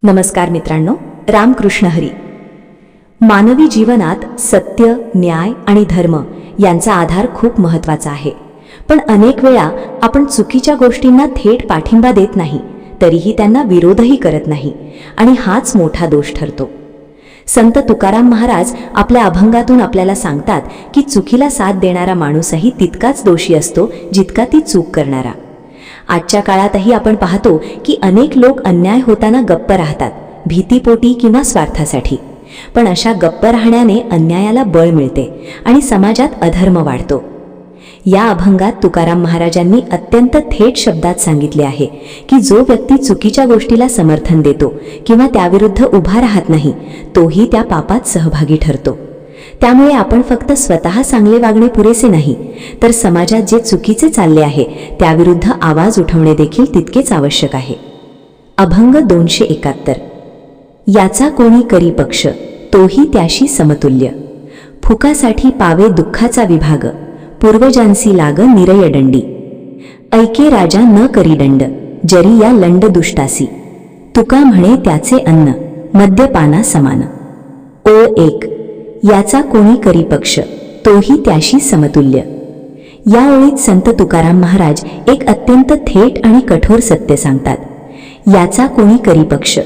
नमस्कार मित्रांनो, रामकृष्ण हरी. मानवी जीवनात सत्य, न्याय आणि धर्म यांचा आधार खूप महत्त्वाचा आहे. पण अनेक वेळा आपण चुकीच्या गोष्टींना थेट पाठिंबा देत नाही, तरीही त्यांना विरोधही करत नाही, आणि हाच मोठा दोष ठरतो. संत तुकाराम महाराज आपल्या अभंगातून आपल्याला सांगतात की चुकीला साथ देणारा माणूसही तितकाच दोषी असतो जितका ती चूक करणारा. आजच्या काळातही आपण पाहतो की अनेक लोक अन्याय होताना गप्प राहतात, भीतीपोटी किंवा स्वार्थासाठी. पण अशा गप्प राहण्याने अन्यायाला बळ मिळते आणि समाजात अधर्म वाढतो. या अभंगात तुकाराम महाराजांनी अत्यंत थेट शब्दात सांगितले आहे की जो व्यक्ती चुकीच्या गोष्टीला समर्थन देतो किंवा त्याविरुद्ध उभा राहत नाही, तोही त्या पापात सहभागी ठरतो. त्यामुळे आपण फक्त स्वतः चांगले वागणे पुरेसे नाही, तर समाजात जे चुकीचे चालले आहे त्याविरुद्ध आवाज उठवणे देखील तितकेच आवश्यक आहे. अभंग 271. याचा कोणी करी पक्ष, तोही त्याशी समतुल्य. फुकासाठी पावे दुःखाचा विभाग, पूर्वजांसी लाग निरय दंडी. ऐके राजा न करी दंड, जरी या लंड दुष्टासी. तुका म्हणे त्याचे अन्न, मद्यपाना समान. ओळ 1. याचा कोणी करी पक्ष, तोही त्याशी समतुल्य. या ओळीत संत तुकाराम महाराज एक अत्यंत थेट आणि कठोर सत्य सांगतात. याचा कोणी करी पक्ष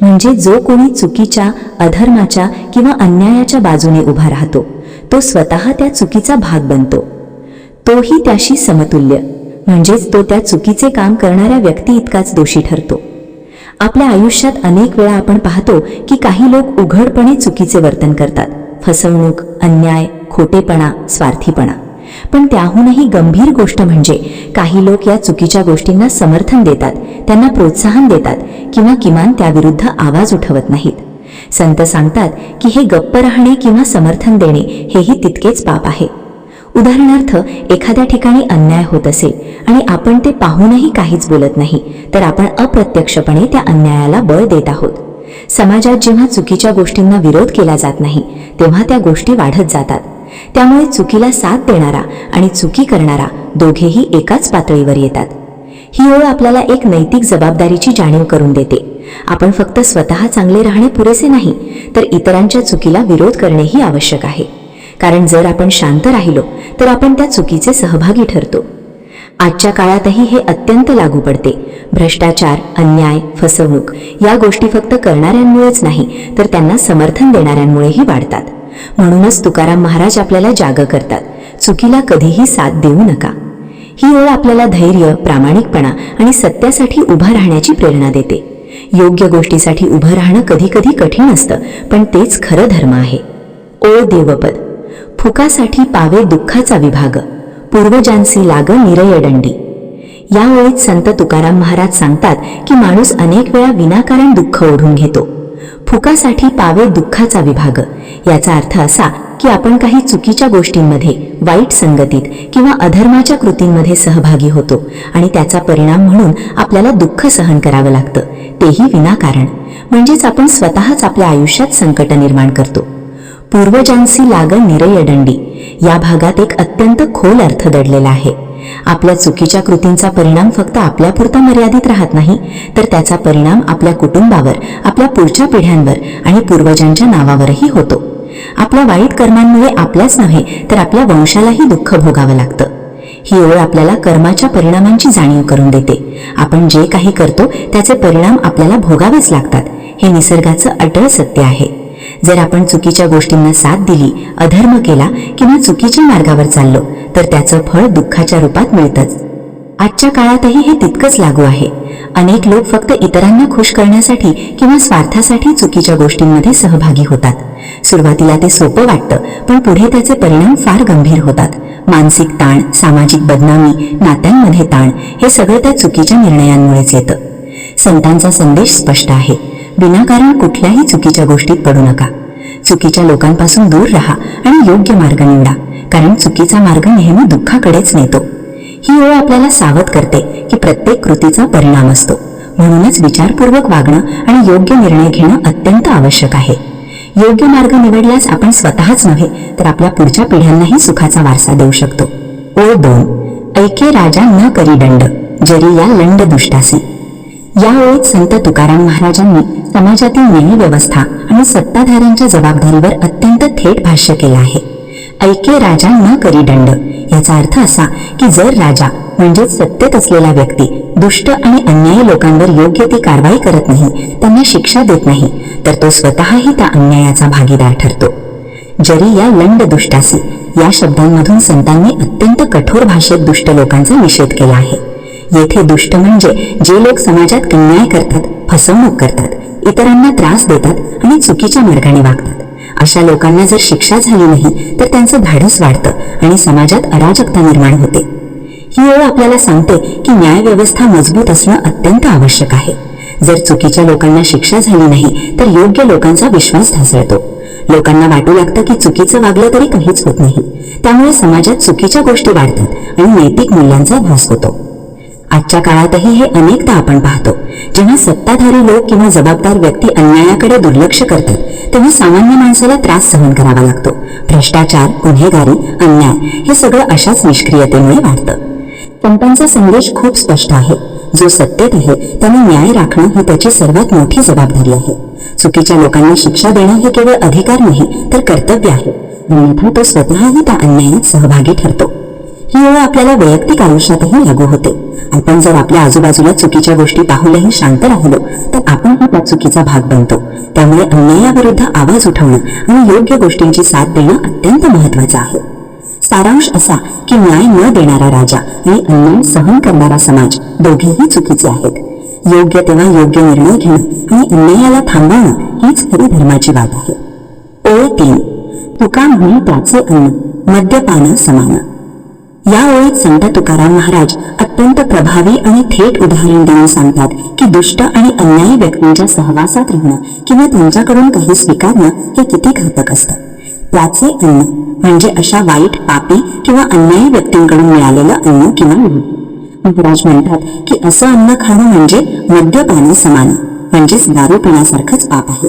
म्हणजे जो कोणी चुकीच्या, अधर्माच्या किंवा अन्यायाच्या बाजूने उभा राहतो, तो स्वतः त्या चुकीचा भाग बनतो. तोही त्याशी समतुल्य म्हणजेच तो त्या चुकीचे काम करणाऱ्या व्यक्ती इतकाच दोषी ठरतो. आपल्या आयुष्यात अनेक वेळा आपण पाहतो की काही लोक उघडपणे चुकीचे वर्तन करतात. फसवणूक, अन्याय, खोटेपणा, स्वार्थीपणा. पण त्याहूनही गंभीर गोष्ट म्हणजे काही लोक या चुकीच्या गोष्टींना समर्थन देतात, त्यांना प्रोत्साहन देतात किंवा किमान त्याविरुद्ध आवाज उठवत नाहीत. संत सांगतात की हे गप्प राहणे किंवा समर्थन देणे हेही तितकेच पाप आहे. उदाहरणार्थ, एखाद्या ठिकाणी अन्याय होत असेल आणि आपण ते पाहूनही काहीच बोलत नाही, तर आपण अप्रत्यक्षपणे त्या अन्यायाला बळ देत आहोत. समाजात जेव्हा चुकीच्या गोष्टींना विरोध केला जात नाही, तेव्हा त्या गोष्टी वाढत जातात. त्यामुळे चुकीला साथ देणारा आणि चुकी करणारा दोघेही एकाच पातळीवर येतात. ही ओळ आपल्याला एक नैतिक जबाबदारीची जाणीव करून देते. आपण फक्त स्वतः चांगले राहणे पुरेसे नाही, तर इतरांच्या चुकीला विरोध करणेही आवश्यक आहे. कारण जर आपण शांत राहिलो तर आपण त्या चुकीचे सहभागी ठरतो. आजच्या काळातही हे अत्यंत लागू पडते. भ्रष्टाचार, अन्याय, फसवणूक या गोष्टी फक्त करणाऱ्यांमुळेच नाही, तर त्यांना समर्थन देणाऱ्यांमुळेही वाढतात. म्हणूनच तुकाराम महाराज आपल्याला जाग करतात, चुकीला कधीही साथ देऊ नका. ही ओळ आपल्याला धैर्य, प्रामाणिकपणा आणि सत्यासाठी उभा राहण्याची प्रेरणा देते. योग्य गोष्टीसाठी उभं राहणं कधी कधी कठीण असतं, पण तेच खरं धर्म आहे. ओळ देवपद. फुकासाठी पावे दुःखाचा विभाग, पूर्वजांसी लाग निरय दंडी. या ओळीत संत तुकाराम महाराज सांगतात की माणूस अनेक वेळा विनाकारण दुःख ओढून घेतो. फुकासाठी पावे दुःखाचा विभाग याचा अर्थ असा की आपण काही चुकीच्या गोष्टींमध्ये, वाईट संगतीत किंवा अधर्माच्या कृतींमध्ये सहभागी होतो आणि त्याचा परिणाम म्हणून आपल्याला दुःख सहन करावं लागतं, तेही विनाकारण. म्हणजेच आपण स्वतःच आपल्या आयुष्यात संकट निर्माण करतो. पूर्वजांसी लाग निरय दंडी या भागात एक अत्यंत खोल अर्थ दडलेला आहे. आपल्या चुकीच्या कृतींचा परिणाम फक्त आपल्यापुरता मर्यादित राहत नाही, तर त्याचा परिणाम आपल्या कुटुंबावर, आपल्या पुढच्या पिढ्यांवर आणि पूर्वजांच्या नावावरही होतो. आपल्या वाईट कर्मांमुळे आपल्याच नव्हे तर आपल्या वंशालाही दुःख भोगावं लागतं. ही ओळ आपल्याला कर्माच्या परिणामांची जाणीव करून देते. आपण जे काही करतो त्याचे परिणाम आपल्याला भोगावेच लागतात. हे निसर्गाचं अटळ सत्य आहे. जर आपण चुकीच्या गोष्टींना साथ दिली, अधर्म केला किंवा चुकीच्या मार्गावर चाललो, तर त्याचं फळ दुःखाच्या रूपात मिळतंच. आजच्या काळातही हे तितकंच लागू आहे. अनेक लोक फक्त इतरांना खुश करण्यासाठी किंवा स्वार्थासाठी चुकीच्या गोष्टींमध्ये सहभागी होतात. सुरुवातीला ते सोपं वाटतं, पण पुढे त्याचे परिणाम फार गंभीर होतात. मानसिक ताण, सामाजिक बदनामी, नात्यांमध्ये ताण, हे सगळं त्या चुकीच्या निर्णयांमुळेच येतं. संतांचा संदेश स्पष्ट आहे, विनाकारण कुठल्याही चुकीच्या गोष्टीत पडू नका. चुकीच्या लोकांपासून दूर राहा आणि योग्य मार्ग निवडा, कारण चुकीचा मार्ग नेहमी दुःखाकडेच नेतो. ही ओळ आपल्याला सावध करते की प्रत्येक कृतीचा परिणाम असतो. म्हणूनच विचारपूर्वक वागणं आणि योग्य निर्णय घेणं अत्यंत आवश्यक आहे. योग्य मार्ग निवडल्यास आपण स्वतःच नव्हे तर आपल्या पुढच्या पिढ्यांनाही सुखाचा वारसा देऊ शकतो. ओळ 2. ऐके राजा न करी दंड, जरी या लंड दुष्टासी. या ओळीत संत तुकाराम महाराजांनी समाजातील न्याय व्यवस्था आणि सत्ताधाऱ्यांच्या जबाबदारीवर अत्यंत थेट भाष्य केलं आहे. ऐके राजा न करी दंड. याचा अर्थ असा की जर राजा म्हणजेच सत्तेत असलेला व्यक्ती दुष्ट आणि अन्यायी लोकांवर योग्य ती कारवाई करत नाही, त्यांना शिक्षा देत नाही, तर तो स्वतःही त्या अन्यायाचा भागीदार ठरतो. जरी या लंड दुष्टासी या शब्दांमधून संतांनी अत्यंत कठोर भाषेत दुष्ट लोकांचा निषेध केला आहे. येथे दुष्ट म्हणजे जे लोक समाजात अन्याय करतात, फसवणूक करतात, इतरांना त्रास देतात आणि चुकीच्या मार्गाने वागतात. अशा लोकांना जर शिक्षा झाली नाही तर त्यांचं धाडस वाढतं आणि समाजात अराजकता निर्माण होते. ही ओळ आपल्याला सांगते की न्याय व्यवस्था मजबूत असणं अत्यंत आवश्यक आहे. जर चुकीच्या लोकांना शिक्षा झाली नाही तर योग्य लोकांचा विश्वास ढासळतो. लोकांना वाटू लागतं की चुकीचं वागलं तरी काहीच होत नाही. त्यामुळे समाजात चुकीच्या गोष्टी वाढतात आणि नैतिक मूल्यांचा ध्वंस होतो. आजच्या काळातही हे अनेकदा आपण पाहतो. जेव्हा सत्ताधारी लोक किंवा जबाबदार व्यक्ती अन्यायाकडे दुर्लक्ष करतात तेव्हा सामान्य माणसाला त्रास सहन करावा लागतो. भ्रष्टाचार, गुन्हेगारी, अन्याय हे सगळं अशाच निष्क्रियतेमुळे वाढतं. संतांचा संदेश खूप स्पष्ट आहे. जो सत्तेत आहे त्याने न्याय राखणं ही त्याची सर्वात मोठी जबाबदारी आहे. चुकीच्या लोकांना शिक्षा देणं हे केवळ अधिकार नाही तर कर्तव्य आहे. अन्यथा तो स्वतःही त्या अन्यायात सहभागी ठरतो. ही ओळ आपल्याला वैयक्तिक आयुष्यातही लागू होते. आपण जर आपल्या आजूबाजूला चुकीच्या गोष्टी पाहूनही शांत राहिलो तर आपणही त्या चुकीचा भाग बनतो. त्यामुळे अन्यायाविरुद्ध आवाज उठवणं आणि योग्य गोष्टींची साथ देणं अत्यंत महत्वाचं आहे. सारांश असा की न्याय न देणारा राजा आणि अन्याय सहन करणारा समाज दोघेही चुकीचे आहेत. योग्य तेव्हा योग्य निर्णय घेणं आणि अन्यायाला थांबवणं हीच खरी धर्माची वाट आहे. ओळ 3. तुका म्हणे त्याचे अन्न मद्यपान समान. या ओळीत संत तुकाराम महाराज अत्यंत प्रभावी आणि थेट उदाहरण देऊन सांगतात की दुष्ट आणि अन्यायी व्यक्तींच्या सहवासात राहणं किंवा त्यांच्याकडून काही स्वीकारणं हे किती घातक असतं. त्याचे अन्न म्हणजे अशा वाईट, पापी किंवा अन्यायी व्यक्तींकडून मिळालेलं अन्न किंवा लोभ. महाराज म्हणतात की असं अन्न खाणं म्हणजे मद्यपान समान, म्हणजेच दारू पिण्यासारखंच पाप आहे.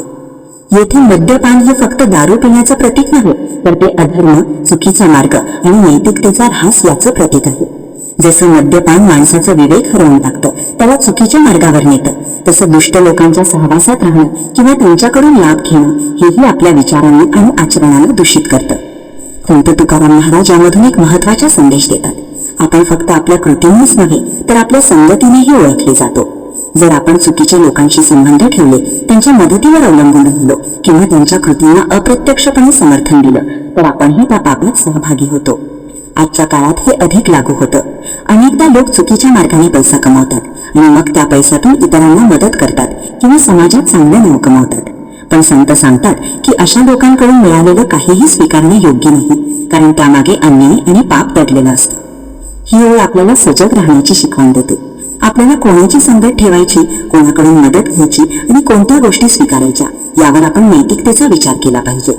येथे मद्यपान हे फक्त दारू पिण्याचं प्रतीक नाही, तर ते अधर्म, चुकीचा मार्ग आणि नैतिकतेचा ऱ्हास याचं प्रतीक आहे. जसं मद्यपान माणसाचं विवेक हरवून टाकतं, त्याला चुकीच्या मार्गावर नेतं, तसं दुष्ट लोकांच्या सहवासात राहणं किंवा त्यांच्याकडून लाभ घेणं हेही आपल्या विचारांनी आणि आचरणाला दूषित करतं. संत तुकाराम महाराज यामधून एक महत्वाचा संदेश देतात. आपण फक्त आपल्या कृतींनीच नव्हे तर आपल्या संगतीनेही ओळखले जातो. जर आपण चुकीच्या लोकांशी संबंध ठेवले, त्यांच्या मदतीवर अवलंबून राहिलो किंवा त्यांच्या कृतींना अप्रत्यक्षपणे समर्थन दिलं तर आपणही त्या पापात सहभागी होतो. आजच्या काळात हे अधिक लागू होतं. अनेकदा लोक चुकीच्या मार्गाने पैसा कमावतात आणि मग त्या पैशातून इतरांना मदत करतात किंवा समाजात चांगले नाव कमावतात. पण संत सांगतात की अशा लोकांकडून मिळालेलं काहीही स्वीकारणे योग्य नाही, कारण त्यामागे अन्याय आणि पाप दडलेलं असतं. ही ओळ आपल्याला सजग राहण्याची शिकवण देते. आपल्याला कोणाची संगत ठेवायची, कोणाकडून मदत घ्यायची आणि कोणत्या गोष्टी स्वीकारायच्या यावर आपण नैतिकतेचा विचार केला पाहिजे.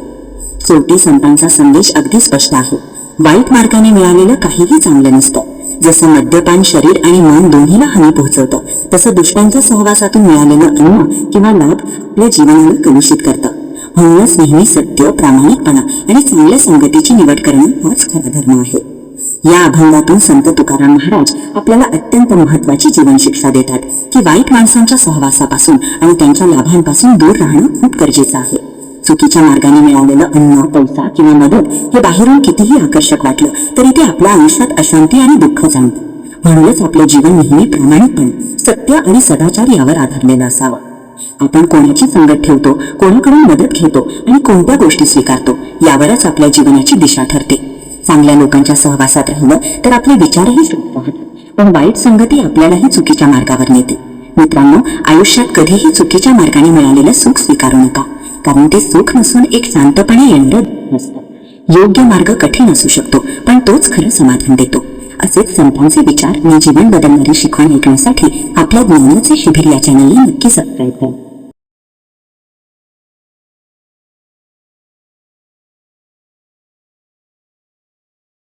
शेवटी संतांचा संदेश अगदी स्पष्ट आहे. वाईट मार्गाने मिळालेलं काहीही चांगलं नसतं. जसं मद्यपान शरीर आणि मन दोन्हीला हानी पोहोचवतं, तसं दुष्टांच्या सहवासातून मिळालेलं अन्न किंवा लाभ आपल्या जीवनाला कलुषित करतं. म्हणूनच नेहमी सत्य, प्रामाणिकपणा आणि चांगल्या संगतीची निवड करणं हाच खरा धर्म आहे. या अभंगातून संत तुकाराम महाराज आपल्याला अत्यंत महत्वाची जीवन शिक्षा देतात की वाईट माणसांच्या सहवासापासून आणि त्यांच्या लाभांपासून दूर राहणं खूप गरजेचं आहे. चुकीच्या मार्गाने मिळालेलं अन्न, पैसा किंवा मदत हे बाहेरून कितीही आकर्षक वाटलं तरी ते आपल्या आयुष्यात अशांती आणि दुःख जाणतं. म्हणूनच आपलं जीवन नेहमी प्रामाणिकपणे, सत्य आणि सदाचार यावर आधारलेलं असावं. आपण कोणाची संगत ठेवतो, कोणाकडून मदत घेतो आणि कोणत्या गोष्टी स्वीकारतो यावरच आपल्या जीवनाची दिशा ठरते. चांगल्या लोकांच्या सहवासात राहिलं तर आपले विचारही शुद्ध राहतात, पण वाईट संगती आपल्यालाही चुकीच्या मार्गावर नेते. मित्रांनो, आयुष्यात कधीही चुकीच्या मार्गाने मिळालेलं सुख स्वीकारू नका, कारण ते सुख नसून एक शांतपणे येणारं नसतं. योग्य मार्ग कठीण असू शकतो, पण तोच खरं समाधान देतो. असेच संतांचे विचार आणि जीवन बदलणारी शिकवण ऐकण्यासाठी आपल्या ज्ञानाचे शिबिर या चॅनलला नक्की सबस्क्राईब करा.